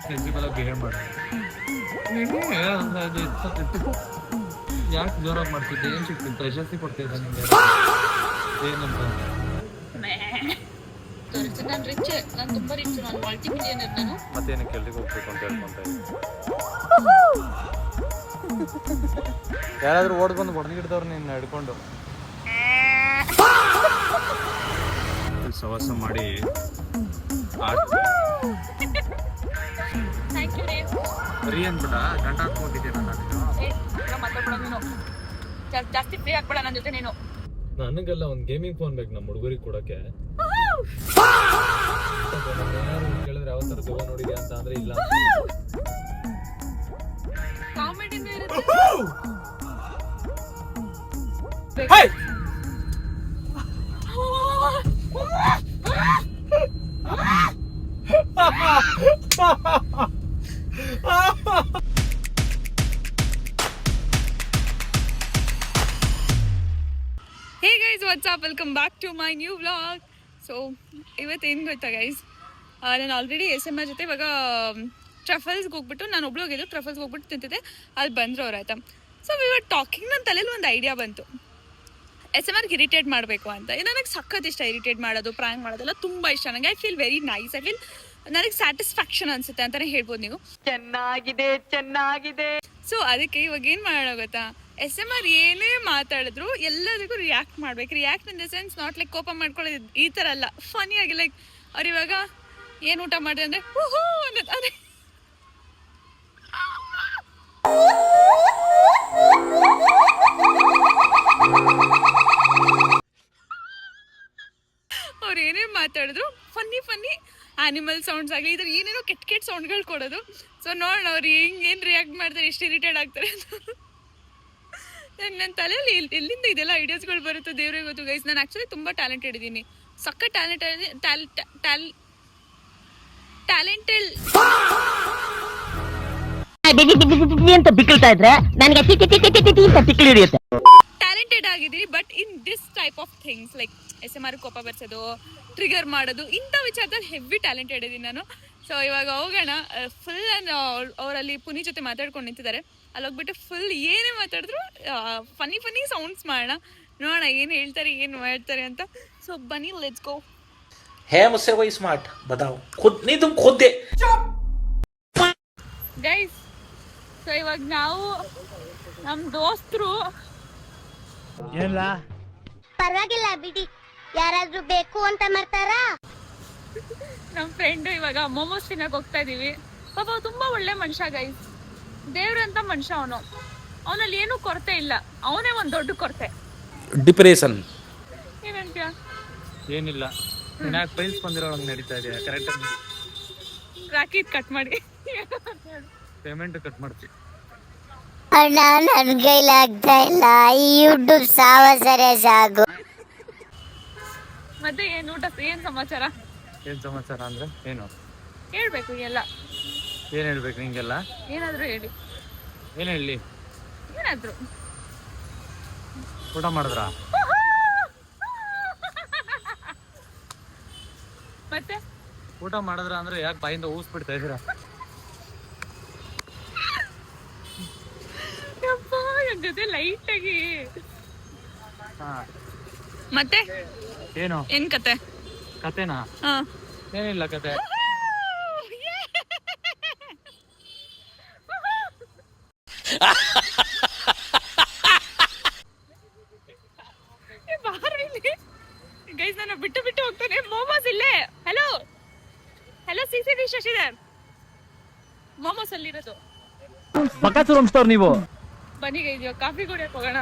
Sensible ಆಗಿ behave ಮಾಡಿ. ಯಾಕೆ ಜೋರಾಗಿ ಮಾಡ್ತಿದ್ದೆ? ಏನ್ ಸಿಗ್ತಿತ್ತು? ಪ್ರಶಸ್ತಿ ಕೊಡ್ತಿದ್ದೆ ನಿಮ್ಗೆ ಏನಂತ? ನಾನು ರಿಚ್, ನಾನು ತುಂಬಾ ರಿಚ್, ನಾನು ಮಲ್ಟಿ ಮಿಲಿಯನರ್. ನಾನು ಮತ್ತೇನಕ್ಕೆ ಎಲ್ಲಿಗೆ ಹೋಗ್ಬೇಕು ಅಂತ ಹೇಳ್ಕೊಂತ ಯಾರಾದ್ರೂ ಓಡ್ ಬಂದು ಹೊಡೆದಿಡ್ದವ್ರು ನಿನ್ನ ಹಿಡ್ಕೊಂಡು ಸವಾಸ ಮಾಡಿ ಫ್ರೀ ಅಂದ್ಬಿಟ್ಟ ಗಂಟ ಹಾಕೊಂಡಿದ್ದೆ ನೀನು ಜಾಸ್ತಿ ಫ್ರೀ ಆಗ್ಬೇಡ ನನ್ನ ಜೊತೆ ನೀನು. ನನಗೆಲ್ಲ ಒಂದು ಗೇಮಿಂಗ್ ಫೋನ್ ಬೇಕು ನಮ್ಮ ಹುಡುಗರಿಗೆ ಕೊಡಕ್ಕೆ. ಕೇಳಿದ್ರೆ ಯಾವ ತರ ಜೋಗ ನೋಡಿದ್ಯಾ ಅಂತ ಅಂದ್ರೆ ಇಲ್ಲ. ಕಾಮಿಡಿನೂ ಇರುತ್ತೆ. Hey guys, what's up? Welcome back to my new vlog. So, ಇವತ್ತೇನು ಗೊತ್ತಾ ಗೈಸ್, ನಾನು ಆಲ್ರೆಡಿ SMR ಜೊತೆ ಇವಾಗ ಟ್ರಫಲ್ಸ್ಗೆ ಹೋಗ್ಬಿಟ್ಟು, ನಾನು ಒಬ್ಳು ಹೋಗಿದ್ದು ಟ್ರಫಲ್ಸ್ಗೆ ಹೋಗ್ಬಿಟ್ಟು ತಿಂತಿದ್ದೆ. ಅಲ್ಲಿ ಬಂದ್ರು ಅವ್ರು, ಆಯ್ತಾ. So we were talking. ನನ್ನ ತಲೆಯಲ್ಲಿ ಒಂದು ಐಡಿಯಾ ಬಂತು, SMRಗೆ ಇರಿಟೇಟ್ ಮಾಡಬೇಕು ಅಂತ. ನನಗೆ ಸಖತ್ ಇಷ್ಟ ಇರಿಟೇಟ್ ಮಾಡೋದು, ಪ್ರ್ಯಾಂಕ್ ಮಾಡೋದೆಲ್ಲ ತುಂಬ ಇಷ್ಟ ನನಗೆ. I feel very nice. I feel ನನಗೆ ಸ್ಯಾಟಿಸ್ಫ್ಯಾಕ್ಷನ್ ಅನ್ಸುತ್ತೆ ಅಂತಲೇ ಹೇಳ್ಬೋದು ನೀವು. ಚೆನ್ನಾಗಿದೆ. ಸೊ ಅದಕ್ಕೆ ಇವಾಗ ಏನು ಮಾಡೋಣ ಗೊತ್ತಾ, SMR ಏನೇ ಮಾತಾಡಿದ್ರು ಎಲ್ಲದಕ್ಕೂ ರಿಯಾಕ್ಟ್ ಮಾಡ್ಬೇಕು. React in the sense not like ಕೋಪ ಮಾಡ್ಕೊಳ್ಳೋದು ಈ ಥರ ಅಲ್ಲ, ಫನಿಯಾಗಿ. ಲೈಕ್ ಅವ್ರು ಇವಾಗ ಏನು ಊಟ ಮಾಡಿದೆ ಅಂದರೆ ಹೂ ಅನ್ನೋದು. ಅದೇ ಅವ್ರು ಏನೇ ಮಾತಾಡಿದ್ರು ಫನ್ನಿ ಆ್ಯನಿಮಲ್ ಸೌಂಡ್ಸ್ ಆಗಲಿ, ಇದ್ರ ಏನೇನೋ ಕೆಟ್ಟ ಸೌಂಡ್ಗಳು ಕೊಡೋದು. ಸೊ ನೋಡೋಣ ಅವ್ರು ಏನು ರಿಯಾಕ್ಟ್ ಮಾಡ್ತಾರೆ, ಎಷ್ಟು ಇರಿಟೇಟ್ ಆಗ್ತಾರೆ ಅಂತ. ನನ್ನ ತಲೆಯಲ್ಲಿ ಎಲ್ಲಿಂದ ಇದೆಲ್ಲ ಐಡಿಯಾಸ್ಗಳು ಬರುತ್ತೋ ದೇವ್ರಿಗೆ ಗೊತ್ತು ಗೈಸ್. ನಾನು ಆ್ಯಕ್ಚುಲಿ ತುಂಬ ಟ್ಯಾಲೆಂಟೆಡ್ ಇದ್ದೀನಿ, ಸಖತ್ ಟ್ಯಾಲೆಂಟೆಡ್ ಟ್ಯಾಲೆಂಟೆಡ್ ಆಗಿದ್ದೀನಿ. But in this type of things like SMR ಕೋಪ ಬರ್ಸೋದು, ಟ್ರಿಗರ್ ಮಾಡೋದು, ಇಂಥ ವಿಚಾರದಲ್ಲಿ ಹೆವಿ ಟ್ಯಾಲೆಂಟೆಡ್ ಇದ್ದೀನಿ ನಾನು. ಸೊ ಇವಾಗ ಹೋಗೋಣ. ಫುಲ್ ಅವರಲ್ಲಿ ಪುನಿ ಜೊತೆ ಮಾತಾಡ್ಕೊಂಡು ನಿಂತಿದ್ದಾರೆ. ಅಲ್ಲಿ ಹೋಗ್ಬಿಟ್ಟು ಫುಲ್ ಏನೇ ಮಾತಾಡಿದ್ರು ಫನ್ನಿ ಸೌಂಡ್ಸ್ ಮಾಡೋಣ, ನೋಡೋಣ ಏನು ಹೇಳ್ತಾರೆ ಏನು ಮಾಡ್ತಾರೆ ಅಂತ. ಸೊ ಬನ್ನಿ, ಲೆಟ್ಸ್ ಗೋ. है मुझसे कोई स्मार्ट बताओ, खुद नहीं तुम खुद दे ಗೈಸ್. ಸೊ ಇವಾಗ ನಾವು ನಮ್ಮ ದೋಸ್ತರು, ಪರವಾಗಿಲ್ಲ ಬಿಡಿ, ಯಾರಾದ್ರೂ ಬೇಕು ಅಂತ ಮಾಡ್ತಾರಾ, ನಮ್ಮ ಫ್ರೆಂಡ್ ಇವಾಗ ಮೋಮೋಸ್ ತಿನ್ನಕ್ ಹೋಗ್ತಾ ಇದೀವಿ. ಪಾಪ ತುಂಬಾ ಒಳ್ಳೆ ಮನುಷ್ಯ ಗೈಸ್, ದೇವ್ರಂತ ಮನುಷ್ಯ ಅವನು. ಅವನಲ್ಲಿ ಏನೂ ಕೊರತೆ ಇಲ್ಲ, ಅವನೇ ಒಂದ್ ದೊಡ್ಡ ಕೊರತೆ. डिप्रेशन ಏನಂತೀಯ? ಏನಿಲ್ಲ, ಫೈಲ್ಸ್ ಬಂದಿರೋ ನಡೀತಾ ಇದೆ. ಕರೆಕ್ಟ್ ರಾಕಿ ಕಟ್ ಮಾಡಿ ಪೇಮೆಂಟ್ ಕಟ್ ಮಾಡ್ತೀವಿ. ಅಣ್ಣ ನನ್ ಕೈಲಾಗ್ತಾ ಇಲ್ಲ, ಈ ಯೂಟ್ಯೂಬ್ ಸಾವಸರೆ ಸಾಗು. ಮತ್ತೆ ಏನ್ ಊಟ, ಏನ್ ಸಮಾಚಾರ? ಏನ್ ಸಮಾಚಾರ ಅಂದ್ರೆ ಏನು ಹೇಳ್ಬೇಕು ಎಲ್ಲ. ಏನ್ ಹೇಳ್ಬೇಕು ನಿಂಗೆಲ್ಲ? ಏನಾದ್ರು ಹೇಳಿ. ಏನ್ ಹೇಳಿ? ಏನಾದ್ರು. ಊಟ ಮಾಡಿದ್ರಾ? ಮತ್ತೆ ಊಟ ಮಾಡಿದ್ರ ಅಂದ್ರೆ ಯಾಕೆ ಬಾಯಿಂದ ಊಸ್ಬಿಡ್ತಾ ಇದೀರಾ? ಜೊತೆ ಲೈಟ್ ಆಗಿ. ಮತ್ತೆ ಏನು ಏನ್ ಕತೆ? ಕತೆನಾ? ಏನಿಲ್ಲ ಕತೆ. ಗೈಸ್ ನಾನು ಬಿಟ್ಟು ಹೋಗ್ತಾನೆ. ಮೋಮೋಸ್ ಇಲ್ಲೇ. ಹಲೋ CCTV ಶಶಿಧರ್, ಮೋಮೋಸ್ ಅಲ್ಲಿರೋದು. ನೀವು ಬನ್ನಿ ಗೈಸ್, ಇವಾಗ ಕಾಫಿ ಕುಡಿಯಕ್ ಹೋಗೋಣ.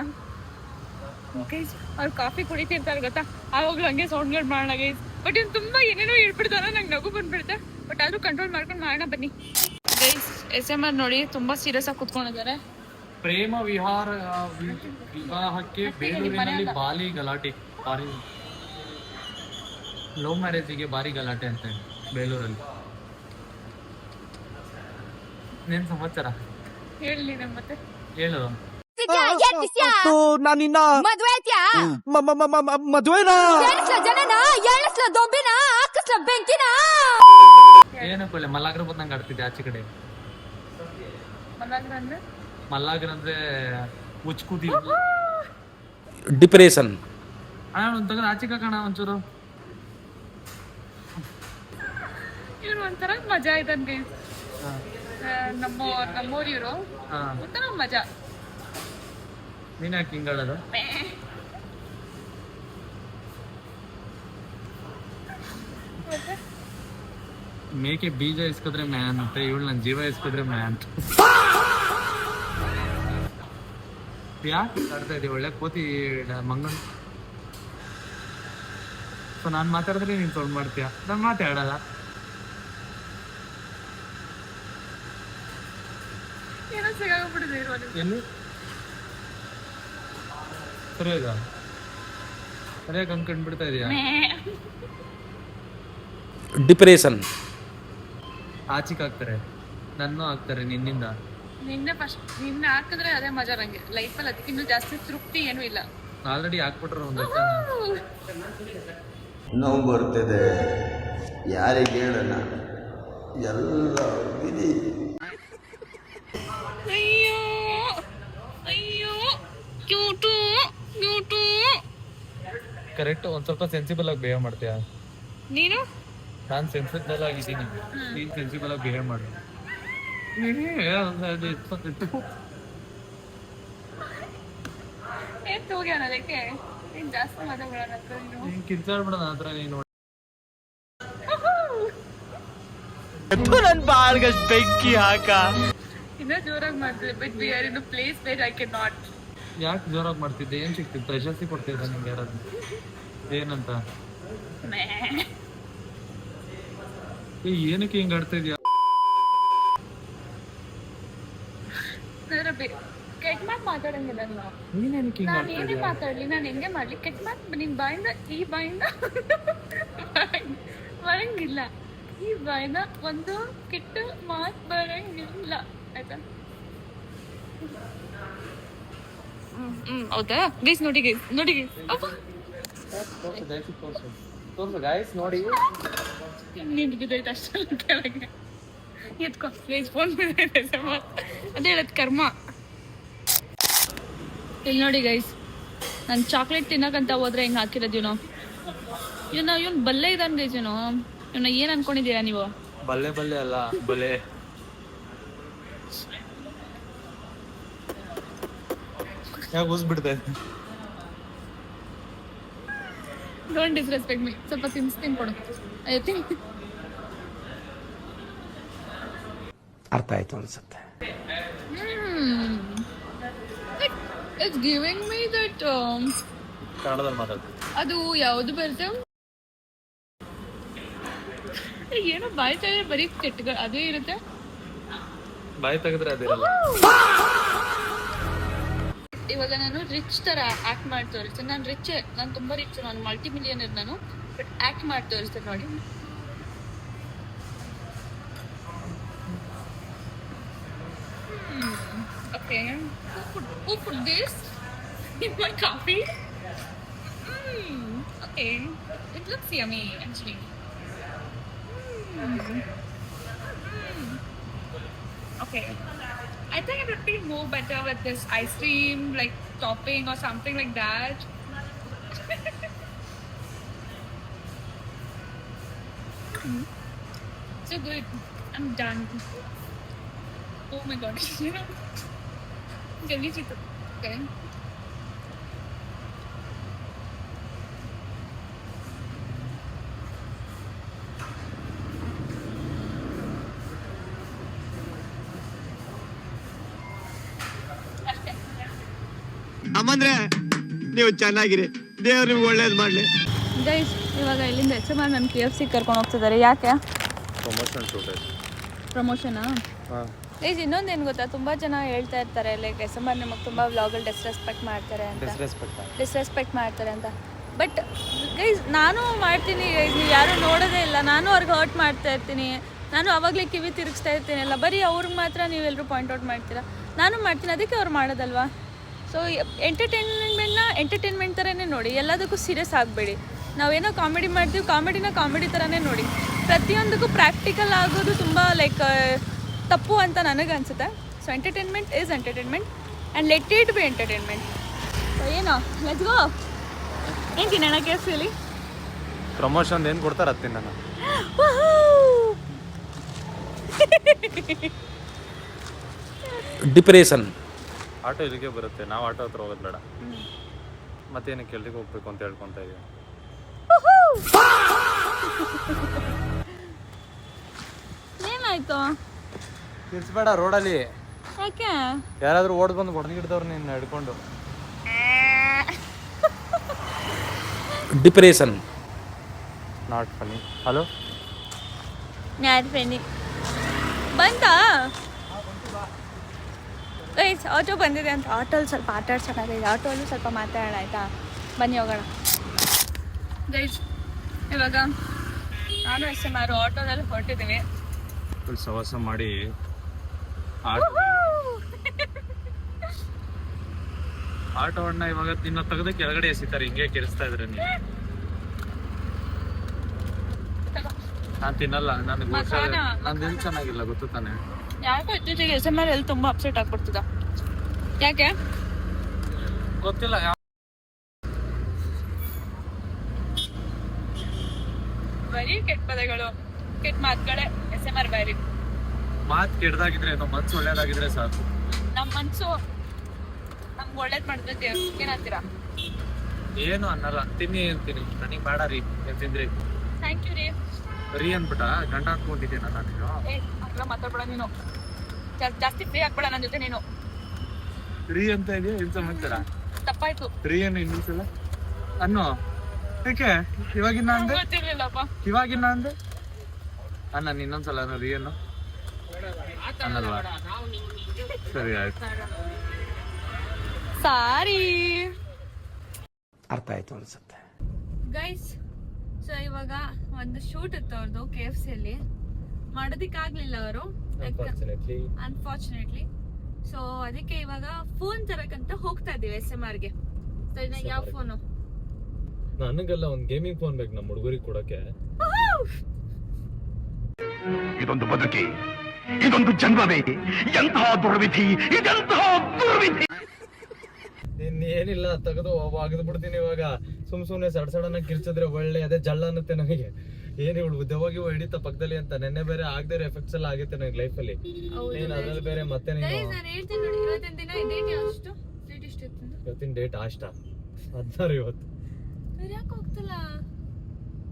ಗೈಸ್ ಅವ್ರು ಕಾಫಿ ಕುಡಿತಿರ್ತಾರೆ ಗೊತ್ತಾ, ಆವಾಗ್ಲೂ ಹಂಗೆ ಸೌಂಡ್ಗಳು ಮಾಡೋಣ ಗೈಸ್. ಬಟ್ ಇವ್ನು ತುಂಬಾ ಏನೇನೋ ಹೇಳ್ಬಿಡ್ತಾರ, ನಂಗೆ ನಗು ಬಂದ್ಬಿಡುತ್ತೆ. ಬಟ್ ಆದ್ರೂ ಕಂಟ್ರೋಲ್ ಮಾಡ್ಕೊಂಡು ಮಾಡೋಣ ಬನ್ನಿ ಗೈಸ್. SMR ನೋಡಿ ತುಂಬಾ ಸೀರಿಯಸ್ ಆಗಿ ಕುತ್ಕೊಂಡಿದ್ದಾರೆ. ಪ್ರೇಮ ವಿವಾಹಕ್ಕೆ ಬೇಲೂರಿನಲ್ಲಿ ಬಾಲಿ ಗಲಾಟೆ, ಲವ್ ಮ್ಯಾರೇಜಿಗೆ ಭಾರಿ ಗಲಾಟೆ ಅಂತ ಬೇಲೂರಲ್ಲಿ. ಏನ್ ಸಮಾಚಾರ ಹೇಳಿ ಮತ್ತೆ. ಹೇಳು. ನಾನಿನ್ನ ಮದುವೆನಾ? ಎಣಿಸ್ಲ ದೊಂಬಿನ, ಹಾಕಿಸ್ಲ ಬೆಂಕಿನ. ಏನಕ್ಕೆ ಒಳ್ಳೆ ಮಲ್ಲಾಗ್ರ ಬಂದಂಗೆ ಆಡ್ತಿದ್ದೆ ಆಚೆ ಕಡೆ. ಮಲ್ಲಾಗ್ರ ಅಂದ್ರೆ ಮಲ್ಲಾಗ್ರ ಅಂದ್ರೆ ಉಚ್ಕೂತಿ. ಡಿಪ್ರೆಷನ್. ಅಣ್ಣ ಒಂದು ತಗೊಂಡು ಆಚೆ ಕಾಣ ಒಂಚೂರು. ಇವ್ರು ಒಂಥರ ಮಜಾ ಇದ್ದಂಗೆ ನಮ್ಮೂರ್ ಇವರು ಒಂಥರ ಮಜಾ. ನೀನ್ ಯಾಕೆ ಹಿಂಗ್ ಆಡೋದು? ಮೇಕೆ ಬೀಜ ಇಸ್ಕಿದ್ರೆ ಮ್ಯಾನ್ ಅಂತ, ಇವಳು ನನ್ನ ಜೀವ ಇಸ್ಕಿದ್ರೆ ಮ್ಯಾನ್. ಯಾಕೆ ಆಡ್ತಾ ಇದ್ದೀವಿ? ಒಳ್ಳೆ ಕೋತಿ ಮಂಗನ್. ಸೊ ನಾನು ಮಾತಾಡಿದ್ರೆ ನೀನು ಸೌಂಡ್ ಮಾಡ್ತೀಯ, ನಾನು ಮಾತಾಡಲ್ಲ. ಏನೋ ಸಿಗಾಗ್ಬಿಟ್ಟಿದೆ ಎಲ್ಲಿ ಸರಿಯಾಗ ಸರಿಯಾಗಿ ಅನ್ಕೊಂಡ್ಬಿಡ್ತಾ ಇದೀಯಾ? ಡಿಪ್ರೆಷನ್. ಆಚಿಕ್ ಹಾಕ್ತಾರೆ, ನನ್ನೂ ಹಾಕ್ತಾರೆ ನಿನ್ನಿಂದ. ನಿನ್ನೆ ಹಾಕಿದ್ರೆ ಅದೇ ಮಜಾ ನಂಗೆ ಲೈಫಲ್ಲಿ. ಅದಕ್ಕೆ ಇನ್ನೂ ಜಾಸ್ತಿ ತೃಪ್ತಿ ಏನೂ ಇಲ್ಲ. ಆಲ್ರೆಡಿ ಹಾಕ್ಬಿಟ್ರು ಒಂದು. ನೋವು ಬರ್ತಿದೆ, ಯಾರಿಗೆ ಹೇಳೋಣ, ಎಲ್ಲ ವಿಧಿ. ಅಯ್ಯೋ ಅಯ್ಯೋ ಕ್ಯೂಟು ಕ್ಯೂಟು. ಕರೆಕ್ಟ್ ಒಂದ್ ಸ್ವಲ್ಪ ಸೆನ್ಸಿಬಲ್ ಆಗಿ ಬಿಹೇವ್ ಮಾಡ್ತೀಯಾ ನೀನು? ನಾನು ಸೆನ್ಸಿಬಲ್ ಆಗಿದ್ದೀನಿ, ನೀನ್ ಸೆನ್ಸಿಬಲ್ ಆಗಿ ಬಿಹೇವ್ ಮಾಡು. ಏನ್ ತೋಗ್ಯಾನ ಅದಕ್ಕೆ? ನೀನ್ ಜಾಸ್ತಿ ಮಾತಾಡೋಣ ನೀನ್ ಕಿರ್ಚಾಡ್ಬಿಡ ನನ್ನ ಹತ್ರ. ನೀನು ನನ್ ಬಾಳ್ಗಷ್ಟು ಬೆಂಕಿ ಹಾಕ. ಇನ್ನ ಜೋರಾಗಿ ಮಾಡ್ತಿದ್ದೆ, but we are in a place where I can not. ಯಾಕೆ ಜೋರಾಗಿ ಮಾಡ್ತಿದ್ದೆ? ಏನ್ ಸಿಗ್ತಿತ್ತು? ಪ್ರಶಸ್ತಿ ಕೊಡ್ತಿದ್ದ ನಿಂಗೆ ಯಾರಾದ್ರು? ಏನಂತ? ಏನಕ್ಕೆ ಹಿಂಗ್ ಆಡ್ತಾ ಇದೀಯ? ಕೆಟ್ಟ ಮಾತು ಮಾತಾಡಂಗಿಲ್ಲ ನಾವು. ನೀನೇನಕ್ಕೆ ಹಿಂಗ್ ನಾನು ಆಡ್ತಾ ಏನೇ ಇದೀಯ? ಮಾತಾಡ್ಲಿ, ನಾನು ಹೆಂಗೆ ಮಾಡ್ಲಿ, ಕೆಟ್ಟ ಮಾತು ನಿನ್ ಬಾಯಿಂದ ಈ ಬಾಯಿಂದ ಬರಂಗಿಲ್ಲ. ಈ ಬಾಯಿಂದ ಒಂದು ಕೆಟ್ಟ ಮಾತು ಬರಂಗಿಲ್ಲ, ಆಯ್ತಾ? ಹೌದಾ ಗೈಸ್? ನೋಡಿ ಗೈಸ್, ನೋಡಿ ಗೈಸ್. ತೋರ್ಸು ಗಾಯ್ಸ್ ನೋಡಿ. ನೀನು ಬಿದ್ದೈತೆ ಅಷ್ಟೇ ಕೆಳಗೆ. ಎತ್ಕೊ ಗೈಸ್, ಫೋನ್ ಬಿದ್ದೈತೆ. ಅದೇ ಹೇಳತ್ ಕರ್ಮ. ಇಲ್ಲಿ ನೋಡಿ ಗೈಸ್, ನಾನು ಚಾಕ್ಲೇಟ್ ತಿನ್ನಕಂತ ಹೋದ್ರೆ ಹೆಂಗೆ ಹಾಕಿರೋದು ಇವನು ಬಲ್ಲೆ ಇದ್ದಾನೆ ಗೈಸ್. ಇವನ್ನ ಏನ್ ಅನ್ಕೊಂಡಿದ್ದೀರಾ ನೀವು? ಬಲ್ಲೆ ಬಲ್ಲೆ ಅಲ್ಲ, ಬಲೆ. ಯಾಕೆ ಊಸ್ಬಿಡ್ತಾ ಇದ್ದೆ? Don't disrespect me. ಸ್ವಲ್ಪ ತಿನ್ಸ್ತೀನಿ ಕೊಡು. ಅರ್ಥ ಆಯ್ತು ಅನ್ಸುತ್ತೆ. ಇಟ್ಸ್ ಗಿವಿಂಗ್ ಮೀ ದಟ್ ಕನ್ನಡದಲ್ಲಿ ಮಾತಾಡ್ತೀನಿ. ಅದು ಯಾವುದು ಬರುತ್ತೆ ಏನೋ ಬಾಯಿ ತೆಗೆದ್ರೆ ಬರೀ ಕೆಟ್ಟಗಳು ಅದೇ ಇರುತ್ತೆ. ಬಾಯಿ ತೆಗೆದ್ರೆ ಅದಿರಲ್ಲ. ಇವಾಗ ನಾನು ರಿಚ್ ತರ ಆಕ್ಟ್ ಮಾಡಿ ತೋರಿಸ್ತೇನೆ. ನಾನು ರಿಚ್, ನಾನು ತುಂಬಾ ರಿಚ್, ನಾನು ಮಲ್ಟಿ ಮಿಲಿಯನರ್ ನಾನು. ಬಟ್ ಆಕ್ಟ್ ಮಾಡಿ ತೋರಿಸ್ತೇನೆ ನೋಡಿ. Okay, who put this in my coffee? Okay, it looks yummy actually. Okay, I think it would be more better with this ice cream like topping or something like that. So good. I'm done. Oh my god. Jaldi chittu. Okay. ಅಮ್ಮಂದ್ರೆ ನೀವು ಚೆನ್ನಾಗಿರಿ, ದೇವ್ರು ನಿಮ್ಗೆ ಒಳ್ಳೇದು ಮಾಡ್ಲಿ. Guys, ಇವಾಗ ಇಲ್ಲಿಂದ HMR ನನ್ನ KFC ಕರ್ಕೊಂಡು ಹೋಗ್ತಿದ್ದಾರೆ. ಯಾಕೆ? ಪ್ರಮೋಷನಾ? ಗೈಸ್, ಇನ್ನೊಂದೇನು ಗೊತ್ತಾ, ತುಂಬ ಜನ ಹೇಳ್ತಾ ಇರ್ತಾರೆ ಲೈಕ್ HMR ನಮಗೆ ತುಂಬ ವ್ಲಾಗಲ್ಲಿ ಡಿಸ್ರೆಸ್ಪೆಕ್ಟ್ ಮಾಡ್ತಾರೆ ಅಂತ. ಡಿಸ್ರೆಸ್ಪೆಕ್ಟ್ ಮಾಡ್ತಾರೆ ಅಂತ. ಬಟ್ ಗೈಸ್, ನಾನು ಮಾಡ್ತೀನಿ ಗೈಸ್, ನೀವು ಯಾರೂ ನೋಡೋದೇ ಇಲ್ಲ. ನಾನು ಅವ್ರಿಗೆ ಹರ್ಟ್ ಮಾಡ್ತಾ ಇರ್ತೀನಿ. ನಾನು ಅವಾಗಲೇ ಕಿವಿ ತಿರುಗಿಸ್ತಾ ಇರ್ತೀನಿ ಅಲ್ಲ. ಬರೀ ಅವ್ರಿಗೆ ಮಾತ್ರ ನೀವೆಲ್ಲರೂ ಪಾಯಿಂಟ್ ಔಟ್ ಮಾಡ್ತೀರಾ. ನಾನು ಮಾಡ್ತೀನಿ, ಅದಕ್ಕೆ ಅವ್ರು ಮಾಡೋದಲ್ವಾ. ಸೊ ಎಂಟರ್ಟೈನ್ಮೆಂಟ್ ಥರನೇ ನೋಡಿ, ಎಲ್ಲದಕ್ಕೂ ಸೀರಿಯಸ್ ಆಗಬೇಡಿ. ನಾವೇನೋ ಕಾಮಿಡಿ ಮಾಡ್ತೀವಿ, ಕಾಮಿಡಿನ ಕಾಮಿಡಿ ಥರನೇ ನೋಡಿ. ಪ್ರತಿಯೊಂದಕ್ಕೂ ಪ್ರಾಕ್ಟಿಕಲ್ ಆಗೋದು ತುಂಬ ಲೈಕ್ ತಪ್ಪು ಅಂತ ನನಗೆ ಅನಿಸುತ್ತೆ. So entertainment is entertainment and let it be entertainment. So ಏನೋ ಲೆಟ್ಸ್ ಗೋ. ಏನು ತಿನ್ನೋಣ KFC-ಲಿ? ಪ್ರಮೋಷನ್ ಏನು ಕೊಡ್ತಾರೆ ಹತ್ತಿನ ನಾನು ಡಿಪ್ರೆಷನ್. ಆಟೋ ಇಲ್ಲಿಗೆ ಬರುತ್ತೆ, ನಾವು ಆಟೋ ಹತ್ರ ಹೋಗೋದು ಬೇಡ. ಮತ್ತೇನಕ್ಕೆ ಎಲ್ಲಿಗೆ ಹೋಗ್ಬೇಕು ಅಂತ ಹೇಳ್ಕೊಂತ ಇದೀವಿ. ಏನಾಯ್ತು? ತಿರ್ಸ್ಬೇಡ ರೋಡಲ್ಲಿ. ಯಾಕೆ? ಯಾರಾದ್ರೂ ಓಡ್ ಬಂದು ಹೊಡೆದಿಡ್ದವ್ರು ನಿನ್ನ ಹಿಡ್ಕೊಂಡು. ಡಿಪ್ರೆಷನ್. ನಾಟ್ ಫನಿ. ಹಲೋ ಯಾರು ಫ್ರೆಂಡಿ ಬಂತಾ? ಗೈಸ್ ಆಟೋ ಬಂದಿದೆ ಅಂತ ಆಟೋಲ್ಲಿ ಸ್ವಲ್ಪ ಆಟಾಡ್ಸೋಣ. ಆಟೋಲ್ಲೂ ಸ್ವಲ್ಪ ಮಾತಾಡೋಣ ಆಯಿತಾ? ಬನ್ನಿ ಹೋಗೋಣ ಗೈಸ್. ಇವಾಗ ನಾನು SMR ಆಟೋದಲ್ಲಿ ಹೊರಟಿದ್ದೀವಿ. ಸವಾಸ ಮಾಡಿ ಆಟೋವನ್ನ ಇವಾಗ ತಿನ್ನ ತೆಗೆದು ಕೆಳಗಡೆ ಎಸಿತಾರೆ. ಹಿಂಗೆ ಕೆಡಿಸ್ತಾ ಇದ್ರೆ ನೀವು. ನಾನು ತಿನ್ನಲ್ಲ, ನನಗೆ ನಂದೇನು ಚೆನ್ನಾಗಿಲ್ಲ ಗೊತ್ತು ತಾನೆ. ಯಾಕೋ ಇತ್ತೀಚೆಗೆ SMR ಎಲ್ಲಿ ತುಂಬ ಅಪ್ಸೆಟ್ ಆಗ್ಬಿಡ್ತದ. ಯಾಕೆ ಗೊತ್ತಿಲ್ಲ. ಬರೀ ಕೆಟ್ಟ ಪದಗಳು, ಕೆಟ್ಟ ಮಾತುಗಳೇ SMR ಬರೀ. ಮಾತು ಕೆಟ್ಟದಾಗಿದ್ರೆ ನಮ್ಮ ಮನ್ಸು ಒಳ್ಳೇದಾಗಿದ್ರೆ ಸಾಕು. ನಮ್ಮ ಮನ್ಸು ನಮ್ಗೆ ಒಳ್ಳೇದ್ ಮಾಡಿದ್ರೆ ಏನಂತೀರಾ? ಏನು ಅನ್ನಲ್ಲ. ತಿನ್ನಿ ಅಂತೀನಿ. ನನಗೆ ಬೇಡ ರೀ ತಿಂದ್ರಿ. ಥ್ಯಾಂಕ್ ಯು ರೀ. ರೀ ಅನ್ಬಿಟ್ಟ ಗಂಟ ಹಾಕೊಂಡಿದ್ದೇನೆ ನಾನು. ಅಲ್ಲ ಮಾತಾಡ್ಬೇಡ ನೀನು, ಜಾಸ್ತಿ ಫ್ರೀ ಆಗ್ಬೇಡ ನನ್ನ ಜೊತೆ ನೀನು. ರೀ ಅಂತ ಇದೆಯಾ ಏನ್ ಸಮಾಚಾರ? ತಪ್ಪಾಯ್ತು. ರೀ ಏನು ಇನ್ನೊಂದ್ಸಲ ಅನ್ನೋ. ಯಾಕೆ ಇವಾಗಿನ ಅಂದೆ? ಗೊತ್ತಿರ್ಲಿಲ್ಲಪ್ಪ. ಇವಾಗಿನ ಅಂದೆ ಅನ್ನ ಇನ್ನೊಂದ್ಸಲ ರೀ ಅನ್ನು ಅನ್ನಲ್ವಾ? ಸರಿ ಆಯ್ತು. ಸಾರಿ. ಅರ್ಥ ಆಯ್ತು ಅನ್ಸುತ್ತೆ. ಗೈಸ್, ಸೊ ಇವಾಗ ಒಂದು ಶೂಟ್ ಇತ್ತು ಅವ್ರದ್ದು KFC-ಯಲ್ಲಿ. ಮಾಡೋದಕ್ಕಾಗ್ಲಿಲ್ಲ ಅವರು ಅನ್ಫಾರ್ಚುನೇಟ್ಲಿ. ಸೊ ಅದಕ್ಕೆ ಇವಾಗ ಫೋನ್ ತರಕಂತ ಹೋಗ್ತಾ ಇದೀವಿ SMR-ಗೆ. ಸೊ ಯಾವ ಫೋನು? ನನಗೆಲ್ಲ ಒಂದು ಗೇಮಿಂಗ್ ಫೋನ್ ಬೇಕು ನಮ್ಮ ಹುಡುಗರಿಗೆ ಕೊಡಕ್ಕೆ. ಇದೊಂದು ಬದುಕಿ, ಇದೊಂದು ಜನ್ಮವೇ, ಎಂತಹ ದುರ್ವಿಧಿ, ಇದೆಂತಹ ದುರ್ವಿಧಿ. ಏನಿಲ್ಲ ತೆಗೆದು ಅಗದು ಬಿಡ್ತೀನಿ ಇವಾಗ. ಸುಮ್ನೆ ಸಡನ್ ಆಗಿ ಕಿರ್ಚಿದ್ರೆ ಒಳ್ಳೆ ಅದೇ ಜಳ್ಳ ಅನ್ನತ್ತೆ ನನಗೆ. ಏನ್ ಇವಳು ದೆವಾಗಿ ಹಿಡಿತ ಪಕ್ಕದಲ್ಲಿ ಅಂತ. ನೆನ್ನೆ ಬೇರೆ ಆಗದೆ ಎಫೆಕ್ಟ್ಸ್ ಎಲ್ಲ ಆಗೈತೆ ನನಗೆ ಲೈಫಲ್ಲಿ. ನೀನ್ ಅದ್ರಲ್ಲಿ ಬೇರೆ ಮತ್ತೆ ಇವತ್ತಿನ ಡೇಟ್ ಅಷ್ಟ 16 ಇವತ್ತು.